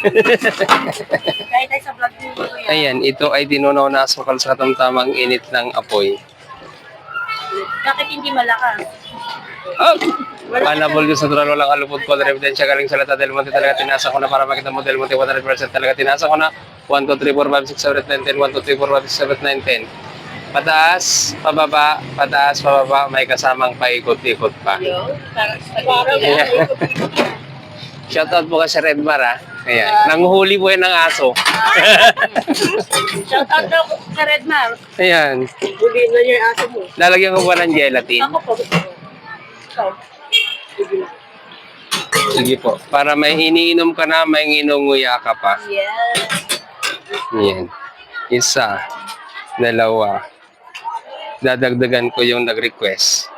Kahit ay sa vlog mo yan. Ayan, ito ay tinunaw na asukal sa katamtamang init ng apoy. Bakit hindi malakas? Oh! Manabol yung sa dural, walang alupod ko. Evidensya galing sa Lata del Monte talaga tinasa ko na para makita mo del Monte 100% talaga tinasa ko na 1, 2, 3, 4, 5, 6, 7, 8, 9, 10 1, 2, 3, 4, 5, 6, 7, 8, 9, 10 pataas, pababa, may kasamang paikot-ikot pa. Shoutout po ka sa Redmar ha. Ayan. Nanguhuli po yan ng aso. Shoutout daw sa Redmar. Ayan. Huli na yung aso mo. Lalagyan ko ba ng gelatin? Ako po. Ikaw. Sige po. Para may iniinom ka na, may nginunguya ka pa. Yeah. Ayan. Isa. Dalawa. Dadagdagan ko yung nag-request.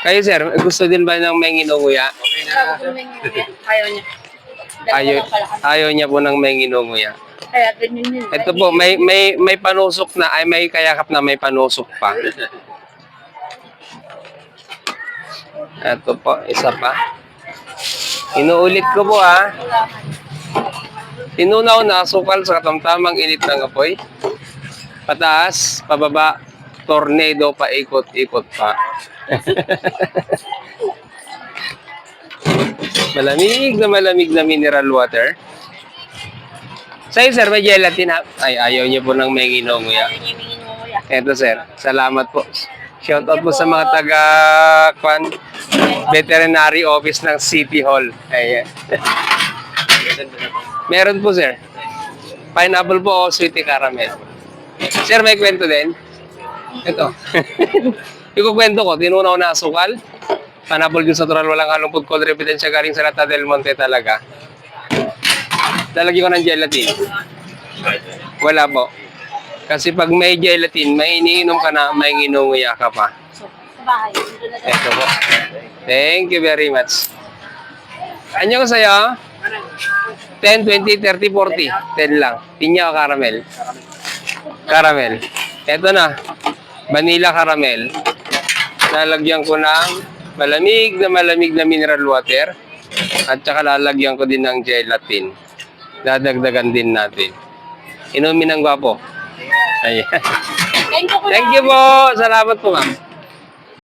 Kayo sir, gusto din ba ng may nginunguya? Ayaw niya. Ayaw niya po ng may nginunguya. Kaya ganyan yun. Ito po, may panusok na, ay may kayakap na may panusok pa. Ito po, isa pa. Inuulit ko po ha. Tinunaw na asukal sa katamtamang init ng apoy. Pataas, pababa, tornado, paikot-ikot pa. Malamig na mineral water. Sa'yo sir, may gelatin ha? Ay, ayaw niyo po ng may nginunguya. Eto sir, salamat po. Shoutout po sa mga veterinary office ng City Hall. Ayan. Meron po sir. Pineapple po o sweetie caramel. Sir, may kwento din? Ito. Ikukwento ko, tinunaw na asukal. Pineapple juice natural, walang halong food color, ebidensya galing sa Lata del Monte talaga. Lalagyan ko ng gelatin. Wala po. Kasi pag may gelatin, may iniinom ka na, may nginunguya ka pa. Sa bahay. Ito po. Thank you very much. Anyo ko sa'yo? 10, 20, 30, 40. 10 lang. Pinya o caramel? Caramel. Ito na. Vanilla caramel. Lalagyan ko ng malamig na mineral water. At saka lalagyan ko din ng gelatin. Dadagdagan din natin. Inumin ng gwapo. Ayan. Thank you, Thank you po. Salamat po, ma'am.